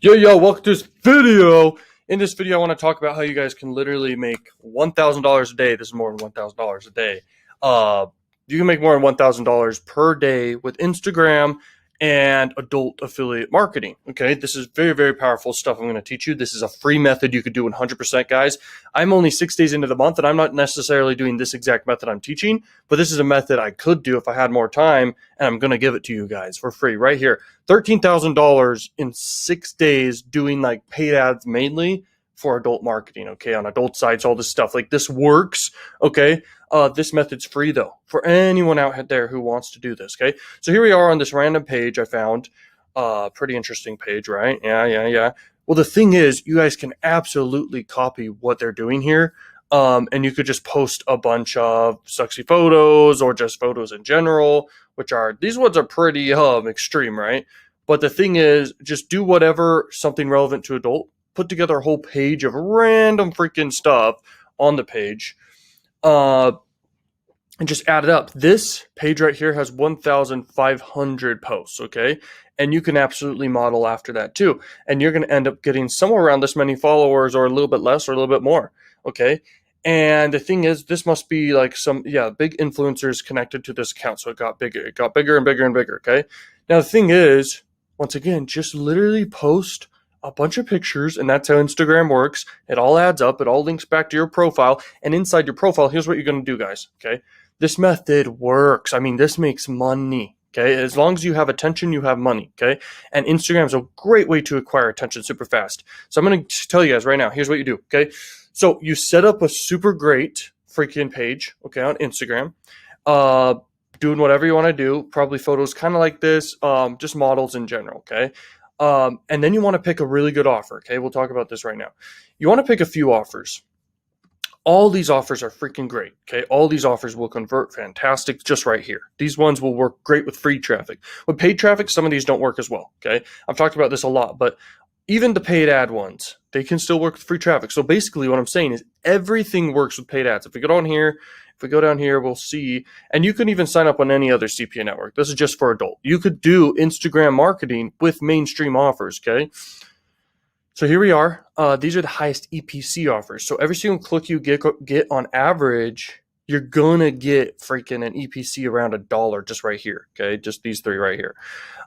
Yo, welcome to this video. In this video, I want to talk about how you guys can literally make $1,000 a day. This is more than $1,000 a day. You can make more than $1,000 per day with Instagram and adult affiliate marketing. Okay, this is very, very powerful stuff I'm going to teach you. This is a free method you could do 100%, guys. I'm only 6 days into the month, and I'm not necessarily doing this exact method I'm teaching, but this is a method I could do if I had more time, and I'm going to give it to you guys for free right here. $13,000 in 6 days doing like paid ads mainly for adult marketing, okay, on adult sites, all this stuff. Like this works, okay? This method's free though for anyone out there who wants to do this, okay? So here we are on this random page I found. Pretty interesting page, right? Yeah. Well, the thing is, you guys can absolutely copy what they're doing here. And you could just post a bunch of sexy photos or just photos in general, these ones are pretty extreme, right? But the thing is, just do whatever, something relevant to adult, put together a whole page of random freaking stuff on the page, and just add it up. This page right here has 1,500 posts, okay? And you can absolutely model after that too. And you're going to end up getting somewhere around this many followers, or a little bit less or a little bit more, okay? And the thing is, this must be like big influencers connected to this account. So it got bigger and bigger and bigger, okay? Now the thing is, once again, just literally post a bunch of pictures, and that's how Instagram works. It all adds up. It all links back to your profile. And inside your profile, here's what you're going to do, guys, okay? This method works. I mean, this makes money, okay? As long as you have attention, you have money, okay? And Instagram is a great way to acquire attention super fast. So I'm going to tell you guys right now, here's what you do, okay? So you set up a super great freaking page, okay, on Instagram, doing whatever you want to do, probably photos kind of like this, just models in general, okay? And then you want to pick a really good offer, okay? We'll talk about this right now. You want to pick a few offers. All these offers are freaking great, okay? All these offers will convert fantastic just right here. These ones will work great with free traffic. With paid traffic, some of these don't work as well, okay? I've talked about this a lot, but even the paid ad ones, they can still work with free traffic. So basically what I'm saying is everything works with paid ads. If we go down here, we'll see, and you can even sign up on any other CPA network. This is just for adult. You could do Instagram marketing with mainstream offers, okay? So here we are. These are the highest EPC offers. So every single click you get on average, you're going to get freaking an EPC around $1 just right here, okay? Just these three right here.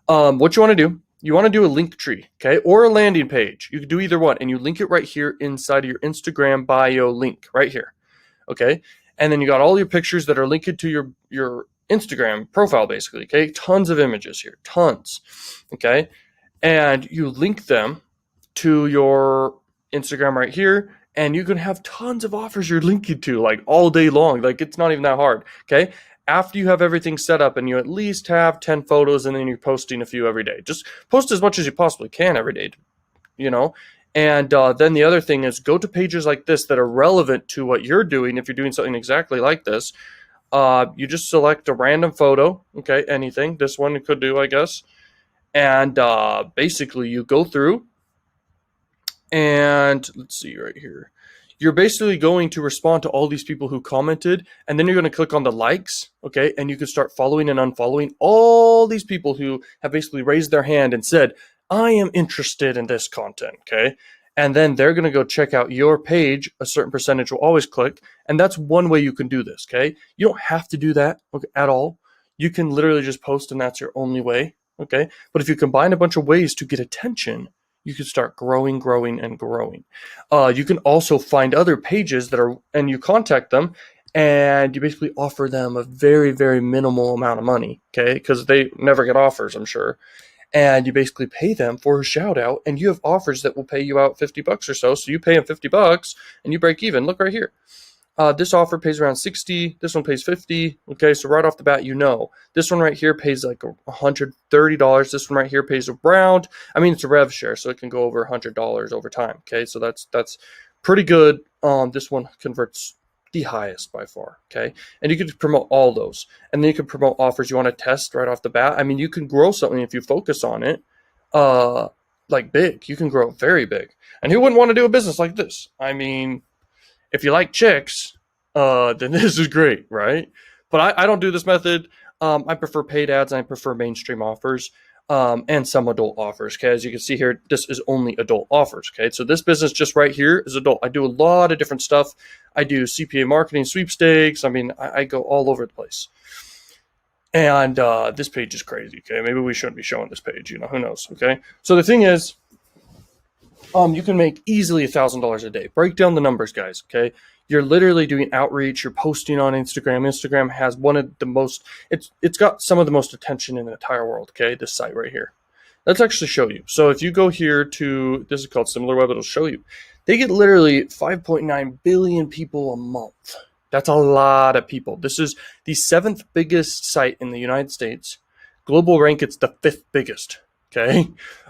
What you want to do, you want to do a link tree, okay? Or a landing page. You can do either one, and you link it right here inside of your Instagram bio link right here, okay? And then you got all your pictures that are linked to your Instagram profile, basically, okay? Tons of images here, tons, okay? And you link them to your Instagram right here, and you can have tons of offers you're linking to like all day long. Like it's not even that hard, okay? After you have everything set up and you at least have 10 photos, and then you're posting a few every day. Just post as much as you possibly can every day, you know? And then the other thing is go to pages like this that are relevant to what you're doing. If you're doing something exactly like this, you just select a random photo, okay? Anything. This one could do, I guess. And basically you go through, and let's see right here. You're basically going to respond to all these people who commented, and then you're going to click on the likes, okay? And you can start following and unfollowing all these people who have basically raised their hand and said, I am interested in this content, okay? And then they're going to go check out your page. A certain percentage will always click, and that's one way you can do this, okay? You don't have to do that at all. You can literally just post, and that's your only way, okay? But if you combine a bunch of ways to get attention, you can start growing. You can also find other pages and you contact them, and you basically offer them a very, very minimal amount of money, okay? Because they never get offers, I'm sure. And you basically pay them for a shout out, and you have offers that will pay you out $50 or so. So you pay them $50 and you break even. Look right here. This offer pays around 60. This one pays 50. Okay, so right off the bat, this one right here pays like $130. This one right here pays around. I mean, it's a rev share, so it can go over $100 over time. Okay, so that's pretty good. This one converts the highest by far. Okay, and you can promote all those, and then you can promote offers you want to test right off the bat. I mean, you can grow something if you focus on it. Like big, you can grow very big. And who wouldn't want to do a business like this? I mean, if you like chicks, then this is great, right? But I don't do this method. I prefer paid ads, and I prefer mainstream offers. and some adult offers. Okay, as you can see here, this is only adult offers. Okay, so this business just right here is adult. I do a lot of different stuff. I do CPA marketing sweepstakes. I mean, I go all over the place. And this page is crazy. Okay, maybe we shouldn't be showing this page. You know, who knows? Okay, so the thing is, you can make easily $1,000 a day. Break down the numbers, guys. Okay, you're literally doing outreach. You're posting on Instagram. Instagram has one of the most. It's got some of the most attention in the entire world. Okay, this site right here. Let's actually show you. So if you go here to, this is called SimilarWeb. It'll show you. They get literally 5.9 billion people a month. That's a lot of people. This is the 7th biggest site in the United States. Global rank, it's the 5th biggest. Okay.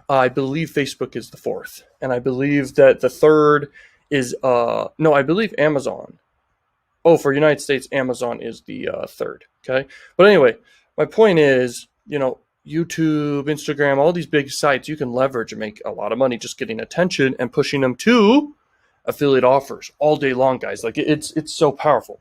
I believe Facebook is the 4th. And I believe that the 3rd is, no, I believe Amazon. Oh, for United States, Amazon is the 3rd. Okay. But anyway, my point is, you know, YouTube, Instagram, all these big sites, you can leverage and make a lot of money just getting attention and pushing them to affiliate offers all day long, guys. Like it's so powerful.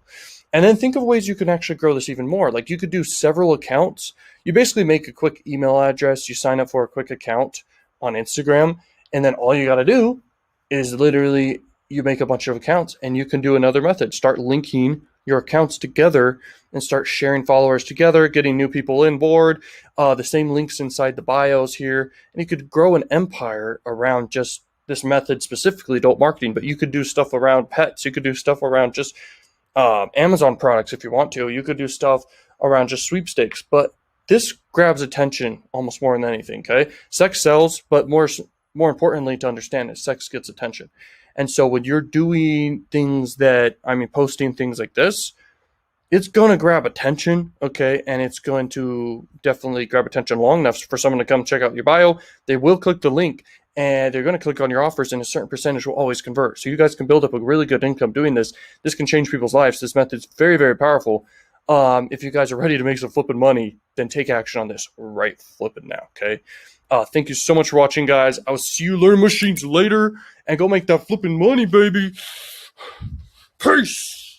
And then think of ways you can actually grow this even more. Like you could do several accounts. You basically make a quick email address, you sign up for a quick account on Instagram, and then all you got to do is literally you make a bunch of accounts, and you can do another method. Start linking your accounts together and start sharing followers together, getting new people in board, the same links inside the bios here, and you could grow an empire around just this method, specifically adult marketing. But you could do stuff around pets. You could do stuff around just Amazon products if you want to. You could do stuff around just sweepstakes. But this grabs attention almost more than anything. Okay, sex sells, but more importantly to understand is sex gets attention. And so when you're doing things that, I mean, posting things like this, it's going to grab attention, okay? And it's going to definitely grab attention long enough for someone to come check out your bio. They will click the link, and they're going to click on your offers, and a certain percentage will always convert. So you guys can build up a really good income doing this. This can change people's lives. This method's very, very powerful. If you guys are ready to make some flipping money, then take action on this right flipping now, okay? Thank you so much for watching, guys. I will see you learn machines later, and go make that flipping money, baby. Peace.